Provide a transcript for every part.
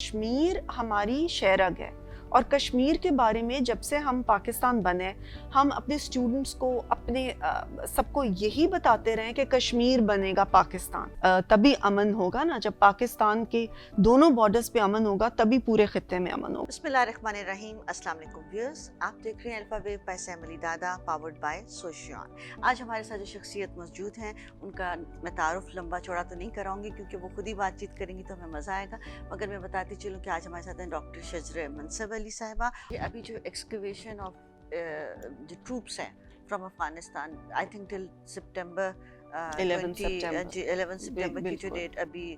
کشمیر ہماری شہرگ ہے اور کشمیر کے بارے میں جب سے ہم پاکستان بنے ہم اپنے اسٹوڈنٹس کو اپنے سب کو یہی بتاتے رہے کہ کشمیر بنے گا پاکستان، تبھی امن ہوگا نا. جب پاکستان کے دونوں بارڈرز پہ امن ہوگا تبھی پورے خطے میں امن ہوگا. بسم اللہ الرحمن الرحیم. السلام علیکم ویورز، آپ دیکھ رہے ہیں الفا ویو بائی سیم علی دادا پاورڈ بائی سوشیون. آج ہمارے ساتھ جو شخصیت موجود ہیں ان کا میں تعارف لمبا چوڑا تو نہیں کراؤں گی کیونکہ وہ خود ہی بات چیت کریں گی تو ہمیں مزہ آئے گا، مگر میں بتاتی چلوں کہ آج ہمارے ساتھ ہیں ڈاکٹر شجرہ منصب علی صاحبہ. ابھی جو ایکسکیویشن آف جو ٹروپس ہیں from Afghanistan I think till September 11 September کی جو ڈیٹ ابھی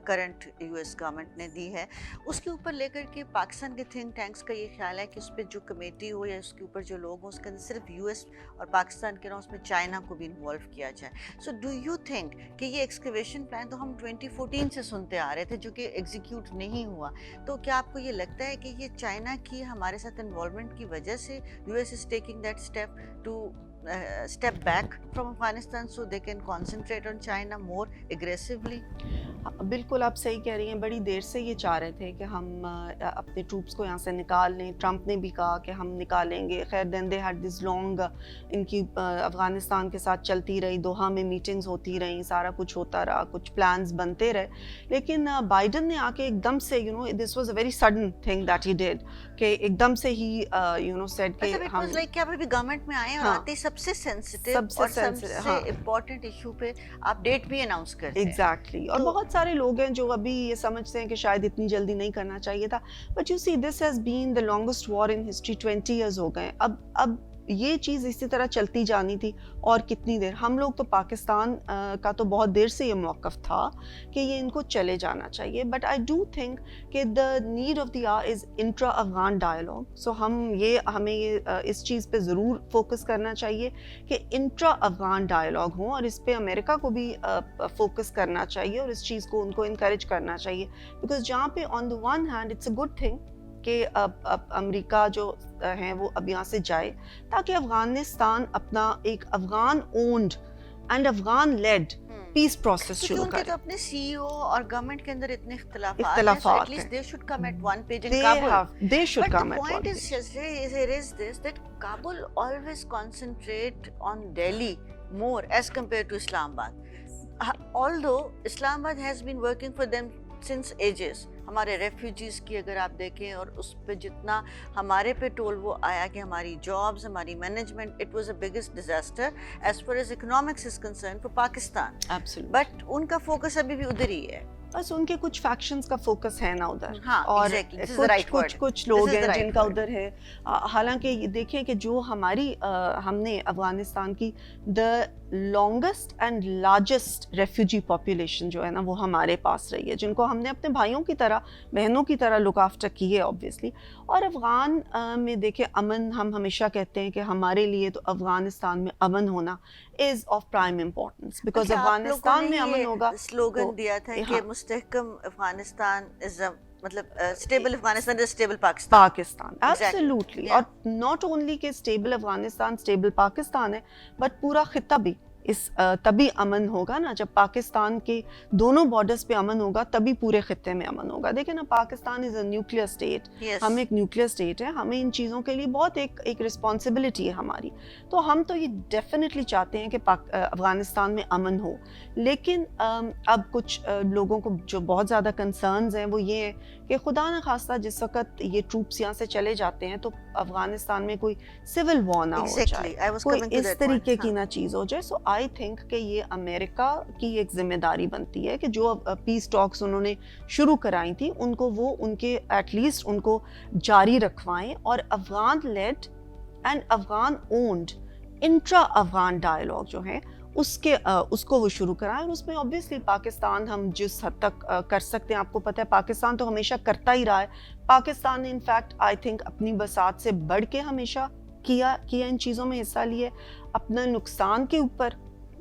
کرنٹ یو ایس گورنمنٹ نے دی ہے، اس کے اوپر لے کر کے پاکستان کے تھنک ٹینکس کا یہ خیال ہے کہ اس پہ جو کمیٹی ہو یا اس کے اوپر جو لوگ ہوں اس کے اندر صرف یو ایس اور پاکستان کے نہ اس میں چائنا کو بھی انوالو کیا جائے. سو ڈو یو تھنک کہ یہ ایکسکیویشن پلان تو ہم 2014 سے سنتے آ رہے تھے جو کہ ایگزیکیوٹ نہیں ہوا، تو کیا آپ کو یہ لگتا ہے کہ یہ چائنا کی ہمارے ساتھ انوالومنٹ کی وجہ سے U S is taking that step to step back from Afghanistan so they can concentrate on China more aggressively? بالکل آپ صحیح کہہ رہی ہیں. بڑی دیر سے یہ چاہ رہے تھے کہ ہم اپنے ٹروپس کو یہاں سے نکال لیں. ٹرمپ نے بھی کہا کہ ہم نکالیں گے. خیر دین دے ہیڈ دس لانگ ان کی افغانستان کے ساتھ چلتی رہی، دوحہ میں میٹنگز ہوتی رہیں، سارا کچھ ہوتا رہا، کچھ پلانز بنتے رہے. لیکن بائیڈن نے آ کے ایک دم سے this was a very sudden thing that he did کہ ایک دم سے ہی سیڈ کہ ہم لائک کہ آپ ابھی گورنمنٹ میں آئے اور آتے سب سے سینسٹیو اور سب سے امپورٹنٹ ایشو پہ آپ ڈیٹ بھی اناؤنس کرتے ہیں. ایگزیکٹلی. اور بہت سارے لوگ ہیں جو ابھی یہ سمجھتے ہیں کہ شاید اتنی جلدی نہیں کرنا چاہیے تھا، but you see this has been the longest war in history. 20 years ہو گئے. اب یہ چیز اسی طرح چلتی جانی تھی. اور کتنی دیر ہم لوگ تو پاکستان کا تو بہت دیر سے یہ موقف تھا کہ یہ ان کو چلے جانا چاہیے. بٹ آئی ڈو تھنک کہ the need of the hour is intra Afghan dialogue. So ہمیں اس چیز پہ ضرور فوکس کرنا چاہیے کہ انٹرا افغان ڈائلاگ ہوں، اور اس پہ امریکہ کو بھی فوکس کرنا چاہیے اور اس چیز کو ان کو انکریج کرنا چاہیے. بیکاز جہاں پہ on the one hand it's a good thing کہ امریکہ جو ہیں وہ اب یہاں سے جائے تاکہ افغانستان اپنا ایک Afghan owned and Afghan led peace process شروع کرے. تو اپنے سی ای او اور گورنمنٹ کے اندر اتنے اختلافات ہیں، so at least they should come at one page in Kabul. They should But come the at point one is, page. there is this, that Kabul always concentrate on Delhi more as compared to Islamabad. Although Islamabad has been working for them since ages. ہمارے refugees کی اگر آپ دیکھیں اور اس پہ جتنا ہمارے پہ ٹول وہ آیا کہ ہماری جابز، ہماری management, it was a biggest disaster as far as economics is concern for Pakistan. But in کا فوکس ابھی بھی ادھر ہی ہے. بس ان کے کچھ فیکشنز کا فوکس ہے نا ادھر، اور کچھ لوگ ہیں جن کا ادھر ہے. حالانکہ دیکھیں کہ جو ہم نے افغانستان کی the longest and largest refugee population جو ہے نا وہ ہمارے پاس رہی ہے، جن کو ہم نے اپنے بھائیوں کی طرح، بہنوں کی طرح لک آفٹر کی ہے اوبویسلی. اور افغان میں دیکھیں امن، ہم ہمیشہ کہتے ہیں کہ ہمارے لیے تو افغانستان میں امن ہونا is of prime importance, because Afghanistan میں امن ہوگا. سلوگن دیا تھا کہ مستحکم افغانستان از مطلب stable Afghanistan is stable Pakistan. Absolutely. اور ناٹ اونلی کہ اسٹیبل افغانستان اسٹیبل پاکستان ہے، بٹ پورا خطہ بھی تبھی امن ہوگا نا جب پاکستان کے دونوں بارڈرز پہ امن ہوگا تبھی پورے خطے میں امن ہوگا. دیکھیں نا پاکستان از اے نیوکلیئر اسٹیٹ. ہم ایک نیوکلیئر اسٹیٹ ہے، ہمیں ان چیزوں کے لیے بہت ایک رسپانسبلٹی ہے ہماری. تو ہم تو یہ ڈیفینیٹلی چاہتے ہیں کہ افغانستان میں امن ہو. لیکن اب کچھ لوگوں کو جو بہت زیادہ کنسرنز ہیں وہ یہ ہے کہ خدا نخواستہ جس وقت یہ ٹروپس یہاں سے چلے جاتے ہیں تو افغانستان میں کوئی سول وار نہ ہو جائے، کوئی اس طریقے کی نہ چیز ہو جائے. سو آئی تھنک کہ یہ امریکہ کی ایک ذمہ داری بنتی ہے کہ جو پیس ٹاکس انہوں نے شروع کرائی تھی ان کو وہ ان کے ایٹ لیسٹ ان کو جاری رکھوائیں، اور Afghan lead and Afghan owned intra Afghan dialogue جو ہے اس کو وہ شروع کرائیں. اور اس میں اوبویسلی پاکستان ہم جس حد تک کر سکتے ہیں، آپ کو پتہ ہے پاکستان تو ہمیشہ کرتا ہی رہا ہے. پاکستان نے انفیکٹ آئی تھنک اپنی بساط سے بڑھ کے ہمیشہ کیا ان چیزوں میں حصہ لیا. اپنا نقصان کے اوپر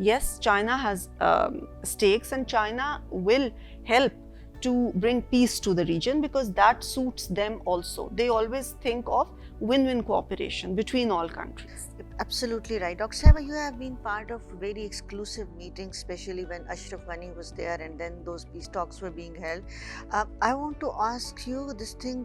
yes, China has stakes, and China will help to bring peace to the region because that suits them also. They always think of win-win cooperation between all countries. Absolutely right. Dr. Sahiba, you have been part of very exclusive meetings, especially when Ashraf Ghani was there and then those peace talks were being held. I want to ask you this thing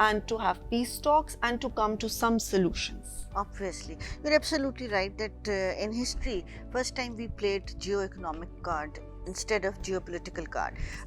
and to have peace talks and to come to some solutions. Obviously, you're absolutely right that in history, first time we played geo-economic card instead of geopolitical card.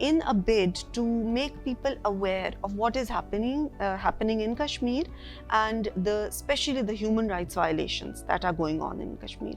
in a bid to make people aware of what is happening in Kashmir, and especially the human rights violations that are going on in Kashmir.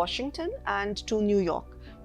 Washington and to New York.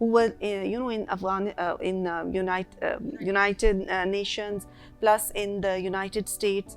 who were in United Nations plus in the United States,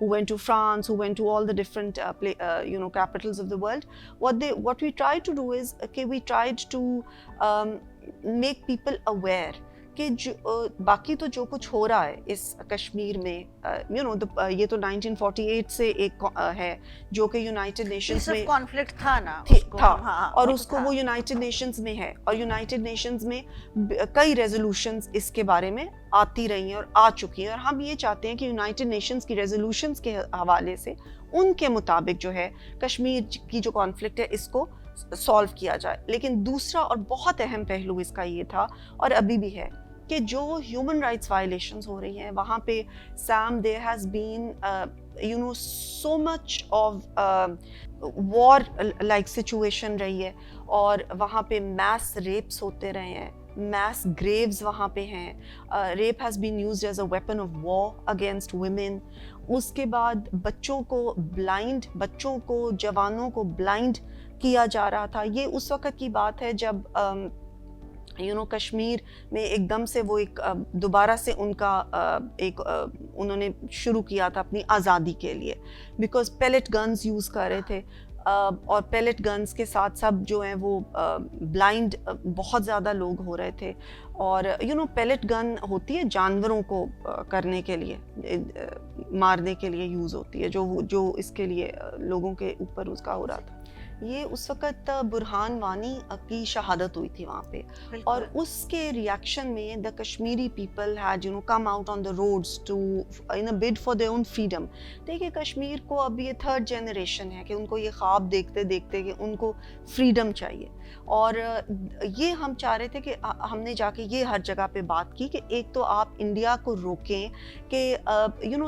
who went to France, who went to all the different capitals of the world, what we tried to do is we tried to make people aware کہ باقی تو جو کچھ ہو رہا ہے اس کشمیر میں یہ تو 1948 سے ایک ہے جو کہ یونائٹڈ نیشنز میں کانفلکٹ تھا نا تھا، اور اس کو وہ یونائٹڈ نیشنز میں ہے، اور یونائٹڈ نیشنز میں کئی ریزولوشنز اس کے بارے میں آتی رہی ہیں اور آ چکی ہیں، اور ہم یہ چاہتے ہیں کہ یونائٹڈ نیشنز کی ریزولوشنز کے حوالے سے ان کے مطابق جو ہے کشمیر کی جو کانفلکٹ ہے اس کو سالو کیا جائے۔ لیکن دوسرا اور بہت اہم پہلو اس کا یہ تھا اور ابھی بھی ہے کہ جو ہیومن رائٹس وائلیشنز ہو رہی ہیں وہاں پہ same there has been so much of war like situation رہی ہے، اور وہاں پہ میس ریپس ہوتے رہے ہیں، میس گریوز وہاں پہ ہیں، rape has been used as a weapon of war against women. اس کے بعد بچوں کو جوانوں کو بلائنڈ کیا جا رہا تھا۔ یہ اس وقت کی بات ہے جب کشمیر میں ایک دم سے وہ ایک دوبارہ سے ان کا انہوں نے شروع کیا تھا اپنی آزادی کے لیے، بیکاز پیلٹ گنز یوز کر رہے تھے، اور پیلٹ گنز کے ساتھ سب جو ہیں وہ بلائنڈ بہت زیادہ لوگ ہو رہے تھے، اور پیلٹ گن ہوتی ہے جانوروں کو کرنے کے لیے، مارنے کے لیے یوز ہوتی ہے، جو اس کے لیے لوگوں کے اوپر اس کا ہو رہا تھا۔ یہ اس وقت برہان وانی کی شہادت ہوئی تھی وہاں پہ، اور اس کے ریئیکشن میں the Kashmiri people had come out on the roads to bid for their own freedom. دیکھیے کشمیر کو اب یہ تھرڈ جنریشن ہے کہ ان کو یہ خواب دیکھتے دیکھتے کہ ان کو فریڈم چاہیے، اور یہ ہم چاہ رہے تھے کہ ہم نے جا کے یہ ہر جگہ پہ بات کی کہ ایک تو آپ انڈیا کو روکیں کہ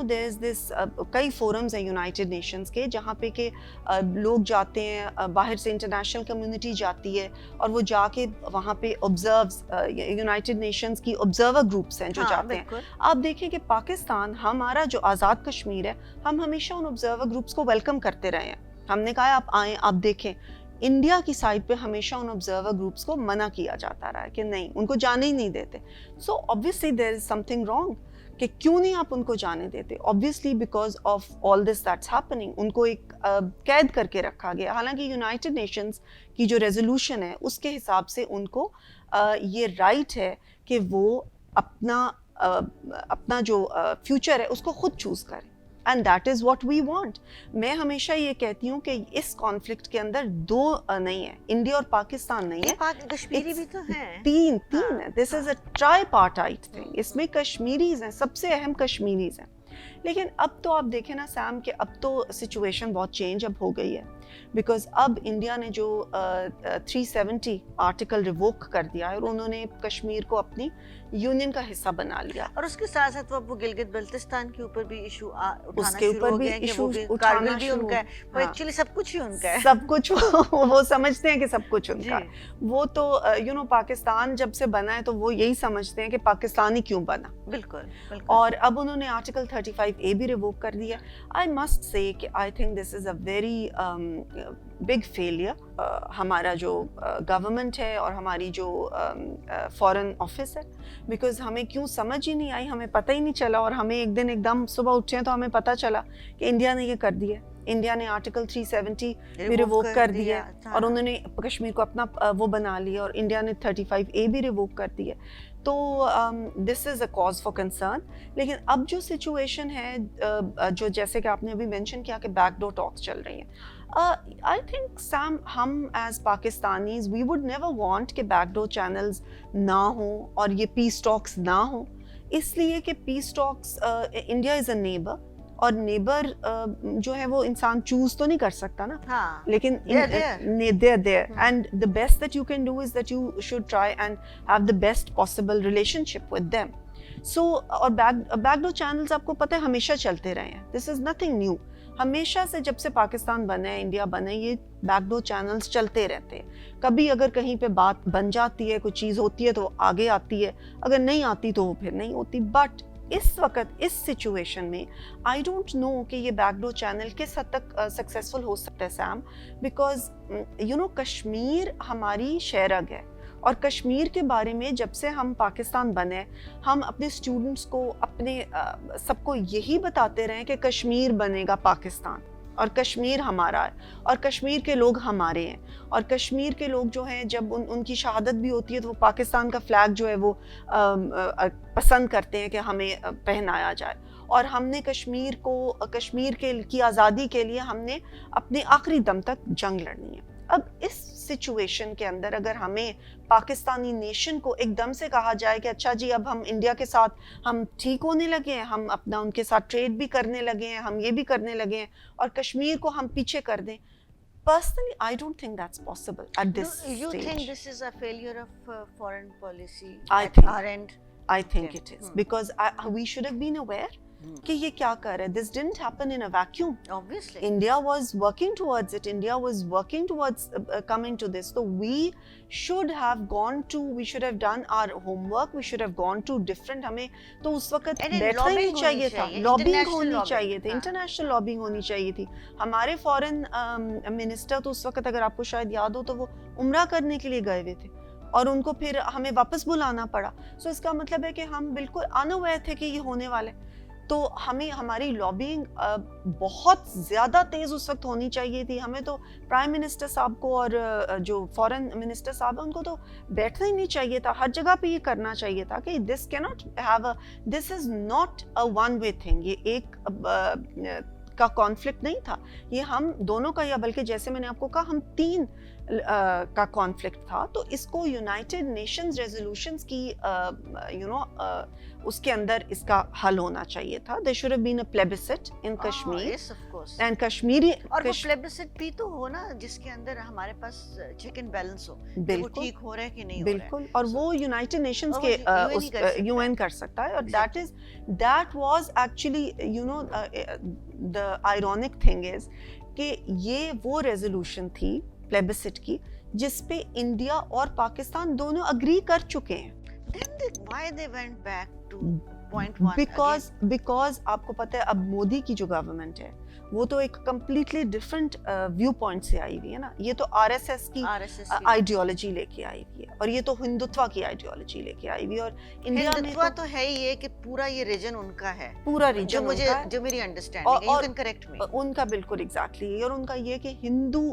دیر از دس کئی فورمز ہیں یونائٹڈ نیشنز کے جہاں پہ کہ لوگ جاتے ہیں، باہر سے انٹرنیشنل کمیونٹی جاتی ہے، اور وہ جا کے وہاں پہ آبزروز، یونائٹڈ نیشنز کی آبزرور گروپس ہیں جو جاتے ہیں۔ آپ دیکھیں کہ پاکستان، ہمارا جو آزاد کشمیر ہے، ہم ہمیشہ ان آبزرور گروپس کو ویلکم کرتے رہے ہیں، ہم نے کہا آپ آئیں، آپ دیکھیں۔ انڈیا کی سائڈ پہ ہمیشہ ان آبزرور گروپس کو منع کیا جاتا رہا ہے کہ نہیں، ان کو جانے ہی نہیں دیتے۔ سو obviously there is something wrong کہ کیوں نہیں آپ ان کو جانے دیتے؟ obviously because of all this that's happening، ان کو ایک قید کر کے رکھا گیا، حالانکہ یونائٹڈ نیشنز کی جو ریزولوشن ہے اس کے حساب سے ان کو یہ رائٹ ہے کہ وہ اپنا جو فیوچر ہے اس کو خود چوز کریں، and that is what we want. میں ہمیشہ یہ کہتی ہوں کہ اس کانفلکٹ کے اندر دو نہیں ہے، انڈیا اور پاکستان نہیں ہے، کشمیری بھی تو ہیں، تین ہے۔ دس از اے ٹرائی پارٹائٹ تھنگ، اس میں کشمیریز ہیں، سب سے اہم کشمیریز ہیں۔ لیکن اب تو آپ دیکھیں نا سیم کہ اب تو سچویشن بہت چینج اب ہو گئی ہے، بیکاز اب انڈیا نے جو 370 آرٹیکل ریووک کر دیا ہے، اور انہوں نے کشمیر کو اپنی یونین کا حصہ بنا لیا، اور اس کے ساتھ ساتھ وہ گلگت بلتستان کے اوپر بھی ایشو اس کے اوپر بھی ایشو اٹھانا بھی ان کا ہے، وہ ایکچولی سب کچھ ہی ان کا ہے، سب کچھ وہ سمجھتے ہیں کہ سب کچھ ان کا ہے۔ وہ تو پاکستان جب سے بنا ہے تو وہ یہی سمجھتے ہیں کہ پاکستانی کیوں بنا، بالکل، اور اب انہوں نے آرٹیکل 35A بھی ریووک کر دیا۔ آئی مسٹ سے کہ I think this is a very big failure, ہمارا جو گورنمنٹ ہے اور ہماری جو فارن آفس ہے، بیکاز ہمیں کیوں سمجھ ہی نہیں آئی، ہمیں پتہ ہی نہیں چلا، اور ہمیں ایک دن ایک دم صبح اٹھے تو ہمیں پتہ چلا کہ انڈیا نے یہ کر دیا، انڈیا نے آرٹیکل 370 بھی ریووک کر دیا، اور انہوں نے کشمیر کو اپنا وہ بنا لیا، اور انڈیا نے 35A بھی ریووک کر دیا۔ تو دس از اے کاز فار کنسرن۔ لیکن اب جو سچویشن ہے، جو جیسے کہ آپ نے ابھی مینشن کیا کہ بیک ڈور ٹاکس چل رہی ہیں، I think Sam, ہم as Pakistanis we would never want کہ بیک ڈور چینلز نہ ہوں اور یہ پیس ٹاکس نہ ہوں، اس لیے کہ پیس ٹاکس، انڈیا از اے نیبر، اور نیبر جو ہے وہ انسان چوز تو نہیں کر سکتا نا، لیکن they're there and the best that you can do is that you should try and have the best possible relationship with them. So اور بیک ڈور چینلز آپ کو پتہ ہے ہمیشہ چلتے رہے ہیں، this is nothing new، ہمیشہ سے جب سے پاکستان بنا ہے، انڈیا بنا ہے، یہ بیک ڈور چینلز چلتے رہتے ہیں۔ کبھی اگر کہیں پہ بات بن جاتی ہے، کوئی چیز ہوتی ہے تو آگے آتی ہے، اگر نہیں آتی تو وہ پھر نہیں ہوتی۔ بٹ اس وقت اس سچویشن میں آئی ڈونٹ نو کہ یہ بیک ڈور چینل کس حد تک سکسیزفل ہو سکتا ہے سیم، بیکاز کشمیر ہماری شہرگ ہے، اور کشمیر کے بارے میں جب سے ہم پاکستان بنے، ہم اپنے اسٹوڈنٹس کو، اپنے سب کو یہی بتاتے رہے کہ کشمیر بنے گا پاکستان، اور کشمیر ہمارا ہے اور کشمیر کے لوگ ہمارے ہیں اور کشمیر کے لوگ جو ہیں جب ان کی شہادت بھی ہوتی ہے تو وہ پاکستان کا فلیگ جو ہے وہ پسند کرتے ہیں کہ ہمیں پہنایا جائے اور ہم نے کشمیر کی آزادی کے لیے ہم نے اپنے آخری دم تک جنگ لڑنی ہے. اب اس سچویشن کے اندر اگر ہمیں پاکستانی نیشن کو ایک دم سے کہا جائے کہ اچھا جی اب ہم انڈیا کے ساتھ ہم ٹھیک ہونے لگے ہیں, ہم اپنا ان کے ساتھ ٹریڈ بھی کرنے لگے ہیں, ہم یہ بھی کرنے لگے ہیں اور کشمیر کو ہم پیچھے کر دیں, personally I don't think that's possible at this stage. You think this is a failure of foreign policy at our end? I think it is because we should have been aware کہ یہ کیا کر رہے. This didn't happen in a vacuum. Obviously. India was working towards it. India was working towards coming to this. So we should have done our homework. We should have gone to different. ہمیں تو اس وقت بیٹھنا ہی نہیں چاہیے تھا. Lobbying ہونی چاہیے تھی. انٹرنیشنل لابنگ ہونی چاہیے تھی. ہمارے فورن منسٹر تو اس وقت اگر آپ کو شاید یاد ہو تو وہ عمرہ کرنے کے لیے گئے ہوئے تھے اور ان کو پھر ہمیں واپس بلانا پڑا. سو اس کا مطلب ہے کہ ہم بالکل unaware تھے کہ یہ ہونے والے. تو ہمیں ہماری لابنگ بہت زیادہ تیز اس وقت ہونی چاہیے تھی. ہمیں تو پرائم منسٹر صاحب کو اور جو فورن منسٹر صاحب ہیں ان کو تو بیٹھنا ہی نہیں چاہیے تھا. ہر جگہ پہ یہ کرنا چاہیے تھا کہ this is not a one way thing. یہ ایک کا کانفلکٹ نہیں تھا, یہ ہم دونوں کا, یا بلکہ جیسے میں نے آپ کو کہا ہم تین کا کانفلکٹ تھا. تو اس کو یونائٹڈ نیشنز ریزولوشنز کی اس کے اندر اس کا حل ہونا چاہیے تھا. There should have been a plebiscite in Kashmir. Yes, of course. And Kashmiri اور وہ plebiscite بھی تو ہو نا جس کے اندر ہمارے پاس چیک اینڈ بیلنس ہو, وہ ٹھیک ہو رہا ہے کہ نہیں ہو رہا ہے. بالکل, اور وہ یونائٹڈ نیشنز کے UN کر سکتا ہے. اور that was actually the ironic thing is کہ یہ وہ ریزولوشن تھی پلیبسٹ کی جس پہ انڈیا اور پاکستان دونوں اگری کر چکے ہیں. Why they went back to point one? Because آپ کو پتہ ہے اب مودی کی جو گورنمنٹ ہے وہ تو ایک کمپلیٹلی ڈفرینٹ ویو پوائنٹ سے آئی ہوئی ہے نا. یہ تو RSS کی آئیڈیالوجی لے کے آئی ہوئی ہے اور یہ تو ہندوتوا کی آئیڈیالوجی لے کے آئی ہوئی ہے. اور انڈیا میں ہندوتوا تو ہے ہی ہے کہ پورا یہ ریجن ان کا ہے, پورا ریجن جو میری انڈرسٹینڈنگ ہے. You can correct me. ان کا بالکل ایگزیکٹلی. اور ان کا یہ کہ ہندو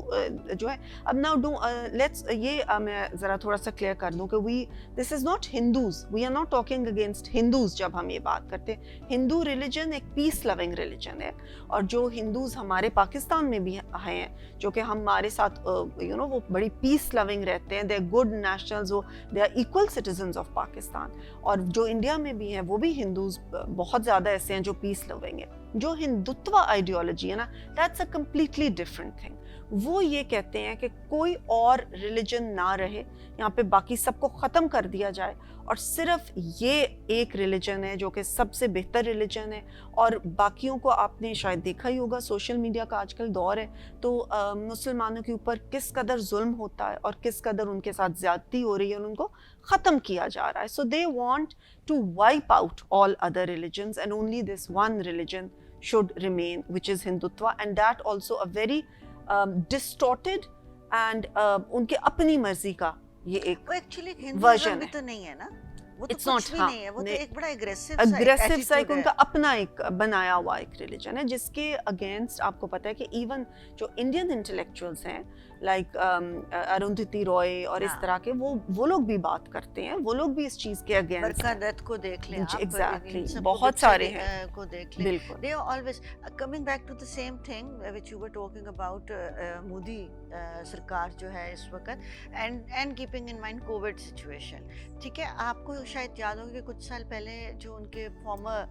جو ہے اب لیٹس یہ میں ذرا تھوڑا سا کلیئر کر دوں کہ this is not Hindus, we are not talking against Hindus. جب ہم یہ بات کرتے ہیں ہندو ریلیجن ایک پیس لونگ ریلیجن ہے, اور جو ہندوز ہمارے پاکستان میں بھی ہیں جو کہ ہمارے ساتھ وہ بڑی پیس لونگ رہتے ہیں. They are good nationals, they are equal citizens of Pakistan. اور جو انڈیا میں بھی ہیں وہ بھی ہندوز بہت زیادہ ایسے ہیں جو پیس لونگ ہیں. جو ہندوتوا آئیڈیالوجی ہے نا, that's a completely different thing. وہ یہ کہتے ہیں کہ کوئی اور ریلیجن نہ رہے یہاں پہ, باقی سب کو ختم کر دیا جائے اور صرف یہ ایک ریلیجن ہے جو کہ سب سے بہتر ریلیجن ہے. اور باقیوں کو آپ نے شاید دیکھا ہی ہوگا, سوشل میڈیا کا آج کل دور ہے تو مسلمانوں کے اوپر کس قدر ظلم ہوتا ہے اور کس قدر ان کے ساتھ زیادتی ہو رہی ہے اور ان کو ختم کیا جا رہا ہے. So they want to wipe out all other religions and only this one religion should remain, which is Hindutva, and that also a very distorted and ان کے اپنی مرضی کا یہ ایک ایکچولی ہندوازم بھی تو نہیں ہے نا, وہ تو کچھ بھی نہیں ہے, وہ تو ایک بڑا اگریسو سا ان کا اپنا ایک بنایا ہوا ایک ریلیجن ہے جس کے اگینسٹ آپ کو پتہ ہے کہ ایون جو انڈین انٹلیکچوئلس ہیں لائک اروندھتی رائے اور اس طرح کے وہ لوگ بھی بات کرتے ہیں, وہ لوگ بھی اس چیز کے اگینسٹ. برکا دت کو دیکھ لیں آپ, ایگزیکٹلی بہت سارے ہیں کو دیکھ لیں. بالکل they are always coming back to the same thing which you were talking about, Modi سرکار جو ہے اس وقت and keeping in mind COVID situation. ٹھیک ہے, آپ کو شاید یاد ہوگا کہ کچھ سال پہلے جو ان کے فارمر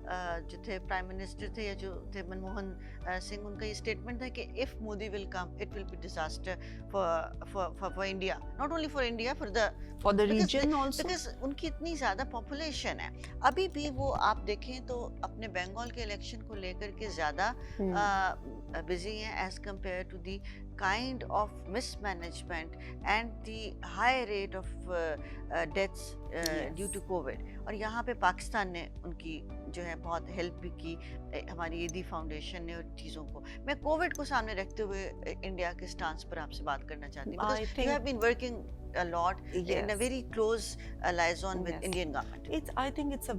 جو تھے پرائم منسٹر تھے یا جو تھے منموہن سنگھ, ان کا یہ اسٹیٹمنٹ تھا کہ if Modi will come it will be disaster for India, not only for India, for the region also, because ان کی اتنی زیادہ پاپولیشن ہے. ابھی بھی وہ آپ دیکھیں تو اپنے بنگال کے الیکشن کو لے کر کے زیادہ بزی ہیں as compare to the kind of mismanagement and the high rate of deaths due to COVID. اور یہاں پہ پاکستان نے ان کی جو ہے بہت ہیلپ بھی کی, ہماری ایدی فاؤنڈیشن نے اور چیزوں کو. میں کووڈ کو سامنے رکھتے ہوئے انڈیا کے سٹانس پر آپ سے بات کرنا چاہتی ہوں, because you have been working a lot in a Yes. very close liaison with Yes. Indian government. I think it's a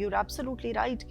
you're absolutely right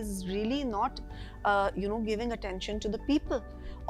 is really not giving attention to the people.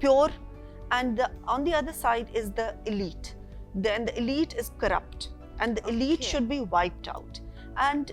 pure, and on the other side is the elite. Then the elite is corrupt and the elite should be wiped out. And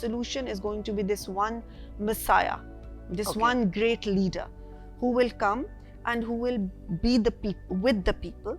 solution is going to be this one messiah, this one great leader who will come and who will be the people with the people.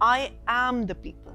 I am the people.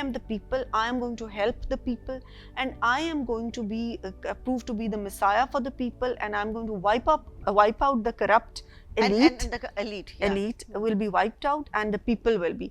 am the people, I am going to help the people and I am going to be prove to be the messiah for the people and I'm going to wipe out the corrupt elite. And the elite, elite will be wiped out and the people will be.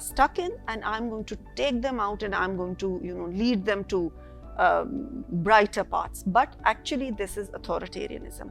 stuck in, and I'm going to take them out and I'm going to lead them to brighter paths. But actually this is authoritarianism.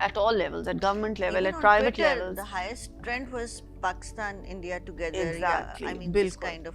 at all levels, at government level, even at on private Twitter, levels. The highest trend was Pakistan, India together. Exactly. Yeah, I mean this kind of.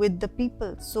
with the people. So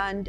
And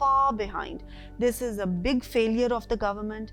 far behind. This is a big failure of the government.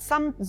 some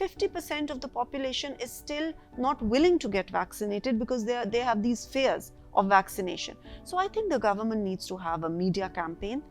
50% of the population is still not willing to get vaccinated because they have these fears of vaccination. So I think the government needs to have a media campaign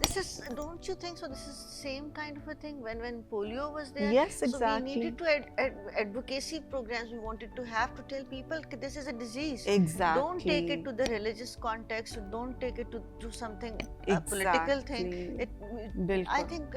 This is, don't you think so? This is same kind of a thing when polio was there. Yes, exactly. So we needed to advocacy programs. We wanted to have to tell people that this is a disease. Exactly. Don't take it to the religious context. Don't take it to something political thing. I think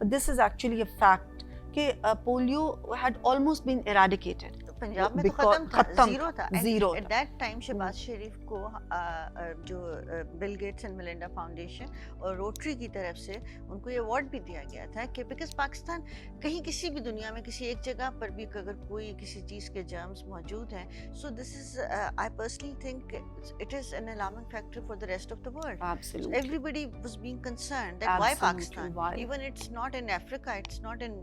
but this is actually a fact کہ polio had almost been eradicated. Punjab میں تو ختم تھا, zero تھا. At that time Shahbaz Sharif کو جو Bill Gates and Melinda foundation اور Rotary کی طرف سے ان کو یہ ایوارڈ بھی دیا گیا تھا کہ بیکاز پاکستان کہیں کسی بھی دنیا میں کسی ایک جگہ پر بھی اگر کوئی کسی چیز کے جرمز موجود ہیں, so this is I personally think it is an alarming factor for the rest of the world. Absolutely. Everybody was being concerned that why Pakistan? Even it's not in Africa, it's not in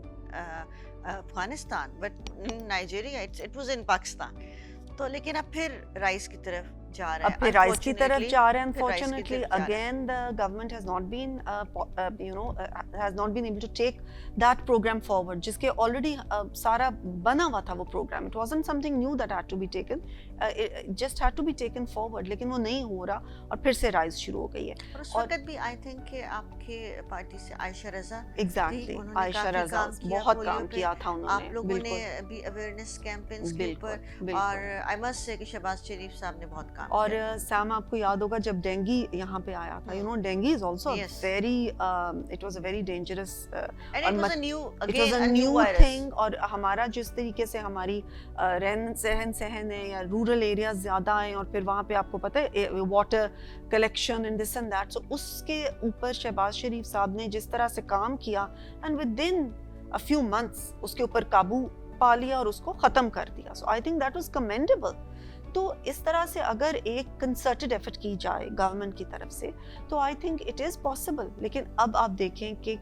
Afghanistan, but in Nigeria, it was in Pakistan. تو لیکن اب پھر rise کی طرف جا رہا ہے, اب پھر رائز کی طرف جا رہے ہیں. Unfortunately, again the government has not been has not been able to take that program forward, جس کے already سارا بنا ہوا تھا وہ program. It wasn't something new that had to be taken, it just had to be taken forward, لیکن وہ نہیں ہو رہا اور پھر سے رائز شروع ہو گئی ہے. اور اس وقت بھی آئی تھنک کہ آپ کے پارٹی سے عائشہ رضا, ایگزیکٹلی عائشہ رضا بہت کام کیا تھا انہوں نے. آپ لوگوں نے بھی اویئرنیس کیمپینز کے اوپر, اور آئی مسٹ سے کہ شہباز شریف صاحب نے بہت کام. اور سام آپ کو یاد ہوگا جب ڈینگی یہاں پہ آیا تھا, you know dengue is also very it was a very dangerous, it was a new thing. اور ہمارا جس طریقے سے ہماری رہن سہن ہے یا رورل ایریاز زیادہ ہیں, اور پھر وہاں پہ آپ کو پتہ ہے water collection and this and that, so اس کے اوپر شہباز شریف صاحب نے جس طرح سے کام کیا and with in a few months اس کے اوپر قابو پا لیا اور اس کو ختم کر دیا. So I think that was commendable. تو اس طرح سے اگر ایک کنسرٹڈ ایفرٹ کی جائے گورنمنٹ کی طرف سے تو I think it is possible. لیکن اب آپ دیکھیں کہ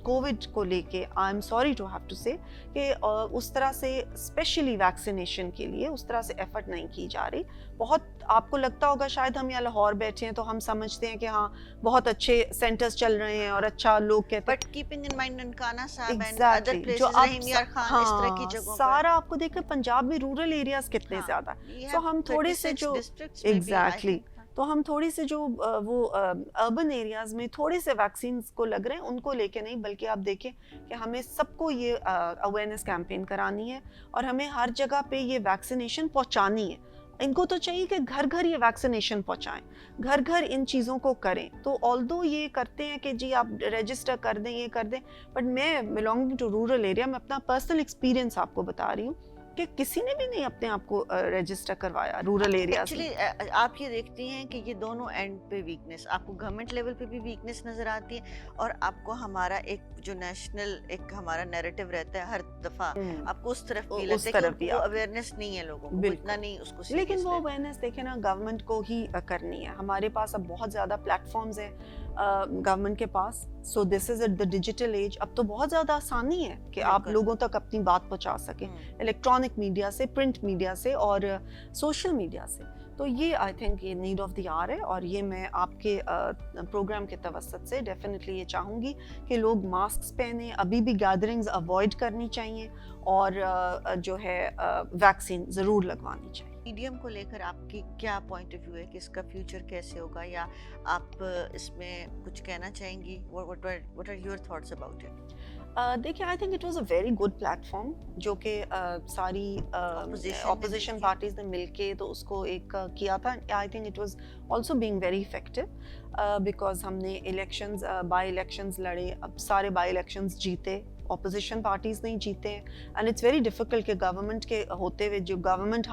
کووڈ کو لے کے I'm sorry to have to say کہ اس طرح سے اسپیشلی ویکسینیشن کے لیے اس طرح سے ایفرٹ نہیں کی جا رہی. بہت آپ کو لگتا ہوگا شاید ہم یہاں لاہور بیٹھے ہیں تو ہم سمجھتے ہیں کہ ہاں بہت اچھے سینٹرز چل رہے ہیں اور اچھا لوگ کہتے ہیں, but keeping in mind Nankana صاحب اینڈ ادر پلیسز, رحیم یار خان, اس طرح کی جگہوں پر سارا آپ کو دیکھ کر پنجاب میں رورل ایریاز کتنے زیادہ, تو ہم تھوڑے سے جو ایگزیکٹلی تو ہم تھوڑی سے جو وہ اربن ایریاز میں تھوڑے سے ویکسینز کو لگ رہے ہیں ان کو لے کے نہیں, بلکہ آپ دیکھیں کہ ہمیں سب کو یہ اویئرنیس کیمپین کرانی ہے اور ہمیں ہر جگہ پہ یہ ویکسینیشن پہنچانی ہے. ان کو تو چاہیے کہ گھر گھر یہ ویکسینیشن پہنچائیں, گھر گھر ان چیزوں کو کریں. تو آلدو یہ کرتے ہیں کہ جی آپ رجسٹر کر دیں, یہ کر دیں, بٹ میں بلانگنگ ٹو رورل ایریا, میں اپنا پرسنل ایکسپیرینس آپ کو بتا رہی ہوں کہ کسی نے بھی نہیں اپنے آپ کو رجسٹر کروایا رورل ایریاز میں. ایکچولی آپ یہ دیکھتی ہیں کہ یہ دونوں اینڈ پہ ویکنیس, آپ کو گورنمنٹ لیول پہ بھی ویکنیس نظر آتی ہے, اور آپ کو ہمارا ایک جو نیشنل ایک ہمارا نیریٹو رہتا ہے ہر دفعہ آپ کو اس طرف بھی لگتا ہے کہ اویئرنیس نہیں ہے لوگوں کو, اتنا نہیں اس کو. لیکن وہ اویئرنیس دیکھیں نا گورنمنٹ کو ہی کرنی ہے. ہمارے پاس اب بہت زیادہ پلیٹ فارمز ہیں گورنمنٹ کے پاس, سو this is the digital age. اب تو بہت زیادہ آسانی ہے کہ آپ لوگوں تک اپنی بات پہنچا سکیں, الیکٹرانک میڈیا سے, پرنٹ میڈیا سے اور سوشل میڈیا سے. تو یہ آئی تھنک یہ نیڈ آف دی آر ہے, اور یہ میں آپ کے پروگرام کے توسط سے ڈیفینیٹلی یہ چاہوں گی کہ لوگ ماسکس پہنیں, ابھی بھی گیدرنگز اوائڈ کرنی چاہیے, اور جو ہے ویکسین ضرور لگوانی چاہیے. میڈیم کو لے کر آپ کی کیا پوائنٹ آف ویو ہے کہ اس کا فیوچر کیسے ہوگا, یا آپ اس میں کچھ کہنا چاہیں گی؟ what are your thoughts about it? دیکھیں آئی think it was a very good plate form جو کہ ساری اپوزیشن پارٹیز نے مل کے تو اس کو ایک کیا تھا. آئی think it was also being very effective because ہم نے الیکشنز بائی الیکشنز لڑے, اب سارے بائی الیکشنز جیتے, اپوزیشن پارٹیز نہیں جیتے ہیں, اینڈ اٹس ویری ڈیفیکلٹ کہ گورنمنٹ کے ہوتے ہوئے جو گورنمنٹ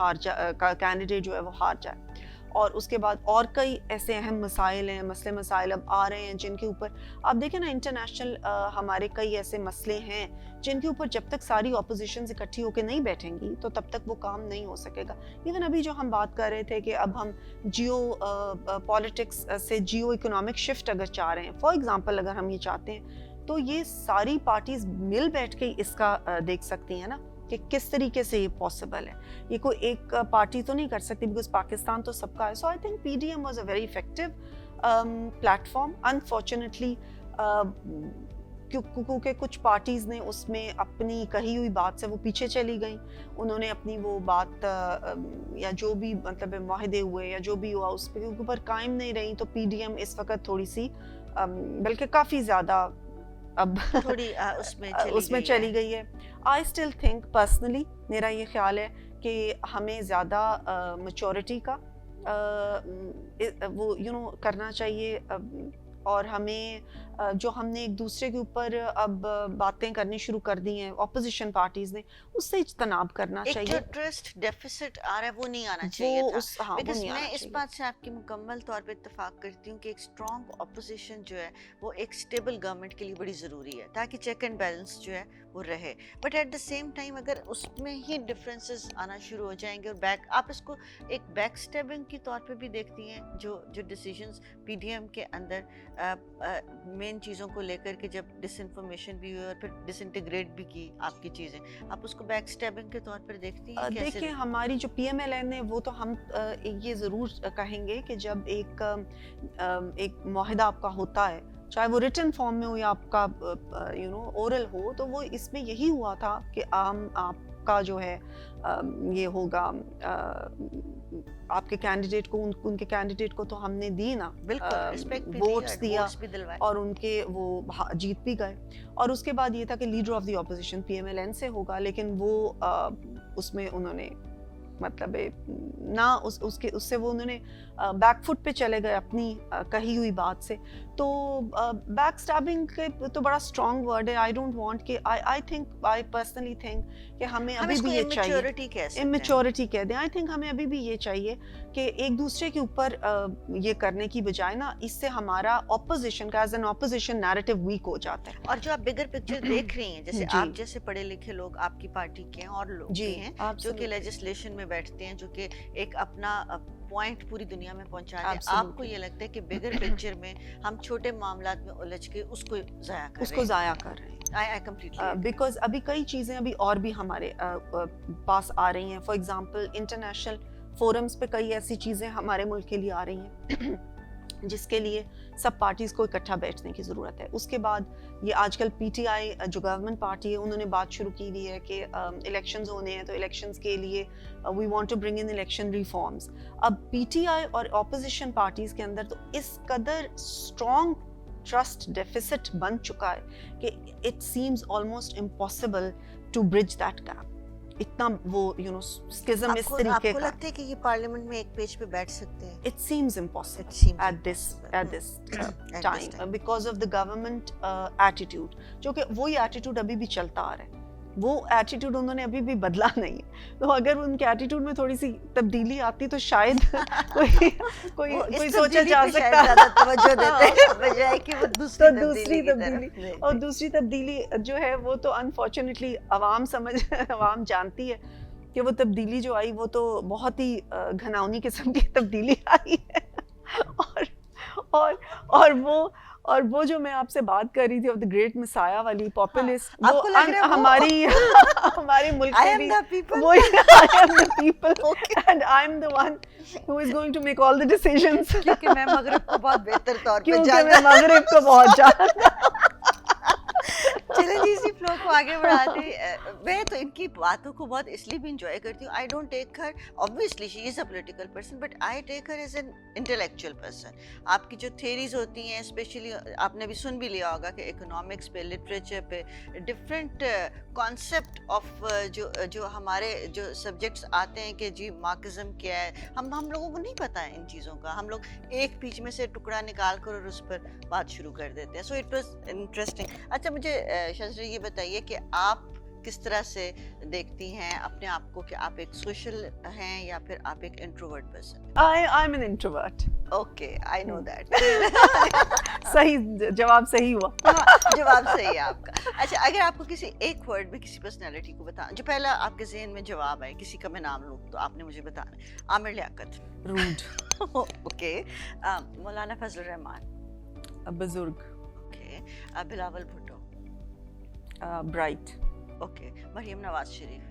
کینڈیڈیٹ جو ہے وہ ہار جائے. اور اس کے بعد اور کئی ایسے اہم مسائل ہیں, مسائل اب آ رہے ہیں جن کے اوپر آپ دیکھیں نا انٹرنیشنل ہمارے کئی ایسے مسئلے ہیں جن کے اوپر جب تک ساری اپوزیشنز اکٹھی ہو کے نہیں بیٹھیں گی تو تب تک وہ کام نہیں ہو سکے گا. ایون ابھی جو ہم بات کر رہے تھے کہ اب ہم جیو پالیٹکس سے جیو اکنامک شفٹ اگر چاہ رہے ہیں, فار ایگزامپل اگر ہم یہ چاہتے ہیں تو یہ ساری پارٹیز مل بیٹھ کے اس کا دیکھ سکتی ہیں نا کہ کس طریقے سے یہ پاسبل ہے. یہ کوئی ایک پارٹی تو نہیں کر سکتی بیکاز پاکستان تو سب کا ہے. So I think P D M was a very effective platform. Unfortunately کیونکہ کچھ پارٹیز نے اس میں اپنی کہی ہوئی بات سے وہ پیچھے چلی گئیں, انہوں نے اپنی وہ بات یا جو بھی مطلب معاہدے ہوئے یا جو بھی ہوا اس پہ اوپر قائم نہیں رہی. تو پی ڈی ایم اس وقت تھوڑی سی بلکہ کافی زیادہ اب تھوڑی اس میں چلی گئی ہے. آئی اسٹل تھنک پرسنلی میرا یہ خیال ہے کہ ہمیں زیادہ میچورٹی کا وہ کرنا چاہیے, اور ہمیں جو ہم نے ایک دوسرے کے اوپر اب باتیں کرنی شروع کر دی ہیں اپوزیشن پارٹیز نے, اس سے اجتناب کرنا ایک چاہیے. جو ٹرسٹ ڈیفیسٹ آ رہا ہے وہ نہیں آنا چاہیے تھا. وہ بیکاز نہیں میں آنا اس چاہیے. بات سے آپ کی مکمل طور پہ اتفاق کرتی ہوں کہ ایک اسٹرانگ اپوزیشن جو ہے وہ ایک اسٹیبل گورنمنٹ کے لیے بڑی ضروری ہے تاکہ چیک اینڈ بیلنس جو ہے وہ رہے. But at the same time اگر اس میں ہی ڈفرینسز آنا شروع ہو جائیں گے اور آپ اس کو ایک بیک اسٹیبنگ کی طور پہ بھی دیکھتی ہیں جو ڈیسیجنز پی ڈی ایم کے اندر مین چیزوں کو لے کر کے جب ڈس انفارمیشن بھی ہوئی اور پھر ڈس انٹیگریٹ بھی کی آپ کی چیزیں, آپ اس کو بیک اسٹیبنگ کے طور پر دیکھتی ہیں؟ دیکھیں ہماری جو پی ایم ایل این ہے وہ تو ہم یہ ضرور کہیں گے کہ جب ایک معاہدہ آپ کا ہوتا ہے, چاہے وہ ریٹن فارم میں ہو یا آپ کا اورل ہو, تو وہ اس میں یہی ہوا تھا کہ آپ کا جو ہے یہ ہوگا آپ کے کینڈیڈیٹ کو, ان کے کینڈیڈیٹ کو تو ہم نے دی نا ووٹس دیا اور ان کے وہ جیت بھی گئے. اور اس کے بعد یہ تھا کہ leader of the opposition P M L N سے ہوگا, لیکن وہ اس میں انہوں نے مطلب نہ اس سے وہ انہوں نے بیک فٹ پہ چلے گئے اپنی کہی ہوئی بات سے. تو بیک سٹیبنگ کے تو بڑا اسٹرانگ ورڈ ہے. آئی ڈونٹ وانٹ کہ آئی پرسنلی تھنک کہ ہمیں ابھی بھی یہ چاہیے, امیچورٹی کہہ دیں. آئی تھنک ہمیں ابھی بھی یہ چاہیے کہ ایک دوسرے کے اوپر یہ کرنے کی بجائے نا, اس سے ہمارا اپوزیشن کا as an opposition narrative weak ہو جاتا ہے. اور جو آپ بگر پکچر دیکھ رہی ہیں, جیسے آپ جیسے پڑھے لکھے لوگ آپ کی پارٹی کے ہیں اور لوگ بھی ہیں جو کہ لیجسلیشن میں بیٹھتے ہیں, جو کہ ایک اپنا پوائنٹ پوری دنیا میں پہنچاتے ہیں. آپ کو یہ لگتا ہے کہ بگر پکچر میں ہم چھوٹے معاملات میں الجھ کے اس کو ضائع کر رہے ہیں؟ بیکاز ابھی کئی چیزیں ابھی اور بھی ہمارے پاس آ رہی ہیں. فار ایگزامپل انٹرنیشنل فورمز پہ کئی ایسی چیزیں ہمارے ملک کے لیے آ رہی ہیں جس کے لیے سب پارٹیز کو اکٹھا بیٹھنے کی ضرورت ہے. اس کے بعد یہ آج کل پی ٹی آئی جو گورنمنٹ پارٹی ہے, انہوں نے بات شروع کی ہوئی ہے کہ الیکشنز ہونے ہیں تو الیکشنز کے لیے we want to bring in election reforms. اب پی ٹی آئی اور اپوزیشن پارٹیز کے اندر تو اس قدر اسٹرانگ ٹرسٹ ڈیفیسٹ بن چکا ہے کہ it seems almost impossible to bridge that gap. اتنا وہ اسکزم اس طریقے کا. آپ کو لگتا ہے کہ یہ پارلیمنٹ میں ایک پیج پہ بیٹھ سکتے ہیں؟ It seems impossible at this time because of the government attitude, جو کہ وہی ایٹیٹیوڈ ابھی بھی چلتا آ رہا ہے. وہ ایٹیٹیوڈ انہوں نے ابھی بھی بدلا نہیں ہے. تو اگر ان کے ایٹیٹیوڈ میں تھوڑی سی تبدیلی آتی تو شاید کوئی سوچا جا سکتا. دوسری تبدیلی, اور دوسری تبدیلی جو ہے وہ تو انفارچونیٹلی عوام جانتی ہے کہ وہ تبدیلی جو آئی وہ تو بہت ہی گھناؤنی قسم کی تبدیلی آئی ہے. اور وہ جو میں آپ سے بات کر رہی تھی آف دا گریٹ مسایا والی پاپولسٹ, وہ ہمارے ملک میں بھی وہی I am the people and I am the one who is going to make all the decisions. کیونکہ میں مغرب کو بہت بہتر طور پہ جانتا, میں مغرب کو بہت جانتا. چلیں جی اسی فلو کو آگے بڑھاتے. میں تو ان کی باتوں کو بہت اس لیے بھی انجوائے کرتی ہوں. I don't take Hare, obviously she is a political person, but I take her as an intellectual person. آپ کی جو تھیریز ہوتی ہیں, اسپیشلی آپ نے بھی سن بھی لیا ہوگا کہ اکنامکس پہ, لٹریچر پہ, ڈفرینٹ کانسیپٹ آف جو ہمارے جو سبجیکٹس آتے ہیں کہ جی مارکسزم کیا ہے, ہم لوگوں کو نہیں پتہ ہے ان چیزوں کا. ہم لوگ ایک بیچ میں سے ٹکڑا نکال کر اور اس پر بات شروع کر دیتے ہیں. So it was interesting. اچھا مجھے شذرا یہ بتائیے کہ آپ کس طرح سے دیکھتی ہیں اپنے آپ کو, کہ آپ ایک سوشل ہیں یا پھر آپ ایک introvert person? I'm an introvert. Okay, I know that. صحیح جواب صحیح ہوا. جواب صحیح ہے آپ کا. اچھا اگر آپ کو کسی ایک ورڈ میں کسی پرسنالٹی کو بتانا, جو پہلا آپ کے ذہن میں جواب ہے, کسی کا میں نام لوں تو آپ نے مجھے بتانا ہے. عامر لیاقت. روڈ. اوکے. مولانا فضل الرحمان. بزرگ. Okay. Bilawal Bhutto. Bright. Okay. Maryam Nawaz Sharif.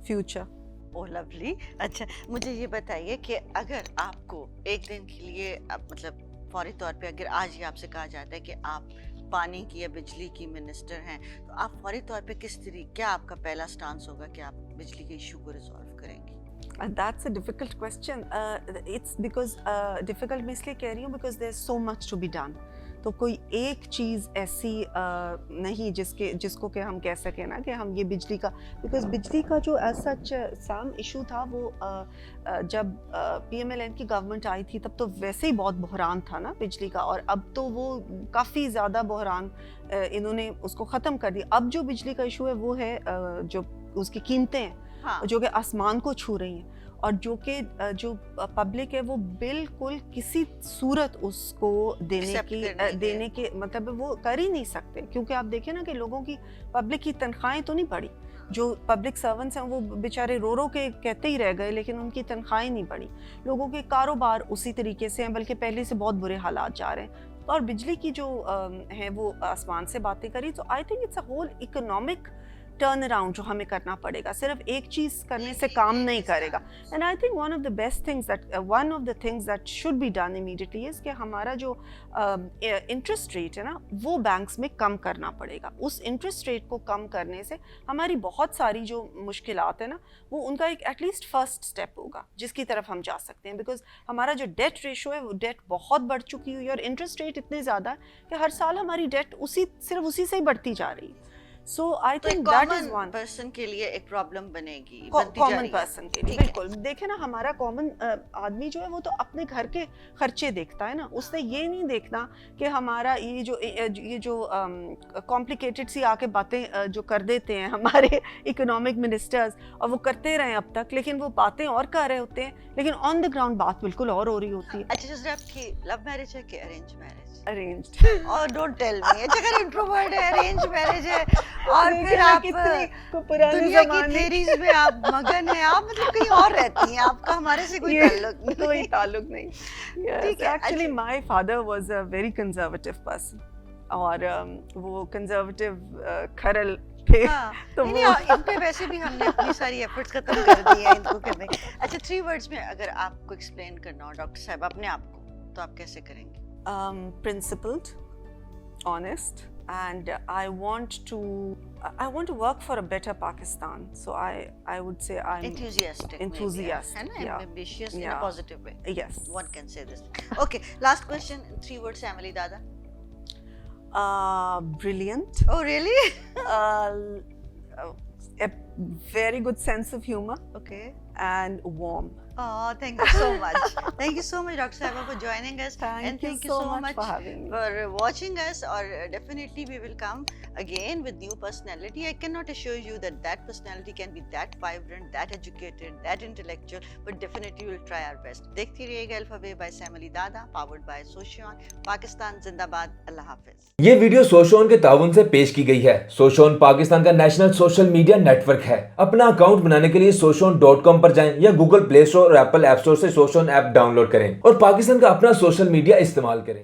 Future. Oh lovely. اچھا مجھے یہ بتائیے کہ اگر آپ کو ایک دن کے لیے مطلب فوری طور پہ اگر آج ہی آپ سے کہا جاتا ہے کہ آپ پانی کی یا بجلی کی منسٹر ہیں, تو آپ فوری طور پہ کس طریقے, کیا آپ کا پہلا سٹانس ہوگا کہ آپ بجلی کے ایشو کو ریزالو کریں گی؟ That's a difficult question. It's because difficult میں اس لیے کہہ رہی ہوں because there's so much to be done. تو کوئی ایک چیز ایسی نہیں جس کو کہ ہم کہہ سکیں نا کہ ہم یہ بجلی کا، بیکاز بجلی کا جو ایز سچ سام ایشو تھا وہ جب پی ایم ایل این کی گورنمنٹ آئی تھی تب تو ویسے ہی بہت بحران تھا نا بجلی کا، اور اب تو وہ کافی زیادہ بحران انہوں نے اس کو ختم کر دیا. اب جو بجلی کا ایشو ہے وہ ہے جو اس کی قیمتیں ہیں جو کہ آسمان کو چھو رہی ہیں، اور جو کہ جو پبلک ہے وہ بالکل کسی صورت اس کو دینے کے مطلب وہ کر ہی نہیں سکتے، کیونکہ آپ دیکھیں نا کہ لوگوں کی پبلک کی تنخواہیں تو نہیں بڑھی، جو پبلک سرونٹس ہیں وہ بیچارے رو رو کے کہتے ہی رہ گئے لیکن ان کی تنخواہیں نہیں بڑھی، لوگوں کے کاروبار اسی طریقے سے ہیں بلکہ پہلے سے بہت برے حالات جا رہے ہیں. اور بجلی کی جو ہے وہ آسمان سے باتیں کری، تو I think it's a whole economic turn around جو ہمیں کرنا پڑے گا، صرف ایک چیز کرنے سے کام نہیں کرے گا. And I think one of the things that should be done immediately is کہ ہمارا جو انٹرسٹ ریٹ ہے نا وہ بینکس میں کم کرنا پڑے گا. اس انٹرسٹ ریٹ کو کم کرنے سے ہماری بہت ساری جو مشکلات ہیں نا وہ ان کا ایک ایٹ لیسٹ فرسٹ اسٹیپ ہوگا جس کی طرف ہم جا سکتے ہیں، بیکاز ہمارا جو ڈیٹ ریشو ہے وہ ڈیٹ بہت بڑھ چکی ہوئی ہے اور انٹرسٹ ریٹ اتنے زیادہ ہے کہ ہر سال ہماری ڈیٹ صرف اسی سے ہی بڑھتی جا رہی ہے. So I think that is one person کے لیے ایک پرابلم بنے گی، کامن پرسن کے لیے. بالکل دیکھیں نا ہمارا کامن آدمی جو ہے وہ تو اپنے گھر کے خرچے دیکھتا ہے نا، اس نے یہ نہیں دیکھنا کہ ہمارا یہ جو کمپلیکیٹڈ سی آ کے باتیں جو کر دیتے ہیں ہمارے اکنامک منسٹرز، اور وہ کرتے رہے اب تک لیکن وہ باتیں اور کر رہے ہوتے ہیں لیکن آن دا گراؤنڈ بات بالکل اور ہو رہی ہوتی ہے. اچھا سر آپ کی لو میرج ہے کہ ارینج میرج؟ ارینجڈ. اور ڈونٹ ٹیل می، اگر انٹروورٹ ہے ارینج میرج ہے اور پھر آپ دنیا کی تھیریز میں آپ مگن ہیں، آپ مطلب کہیں اور رہتی ہیں، آپ کا ہمارے سے کوئی تعلق نہیں. Actually my father was a very conservative person, اور وہ کنزرویٹو کھرل تھے، تو ان پہ ویسے بھی ہم نے اپنی ساری ایفرٹس ختم کر دی ہیں ان کو کرنے. اچھا 3 words میں اگر آپ کو ایکسپلین کرنا ہو ڈاکٹر صاحب اپنے آپ کو تو آپ کیسے کریں گے؟ Principled, honest, and I want to work for a better Pakistan. So I would say I'm enthusiastic, yeah. Ambitious in a positive way. Yes, one can say this. Okay, last question in 3 words, Emily Dada. Brilliant. Oh really? A very good sense of humor. Okay. And warm. Oh, thank you so much. Thank you so much, Dr. Saiba, for joining us. Thank you so much for having me. For watching us, or definitely we will come again with new personality. I cannot assure you that personality can be that vibrant, that educated, that intellectual, but definitely we will try our best. دیکھتی رہیے گا alpha view by سیملی دادا، powered by سوشیون. Pakistan زندہ باد. اللہ حافظ. یہ video سوشون کے تعاون سے پیش کی گئی ہے. سوشون پاکستان کا national social media network ہے. اپنا اکاؤنٹ بنانے کے لیے soshon.com پر جائیں یا گوگل پلے اسٹور اور ایپل ایپ اسٹور سے سوشون ایپ ڈاؤن لوڈ کریں اور پاکستان کا اپنا سوشل میڈیا استعمال کریں.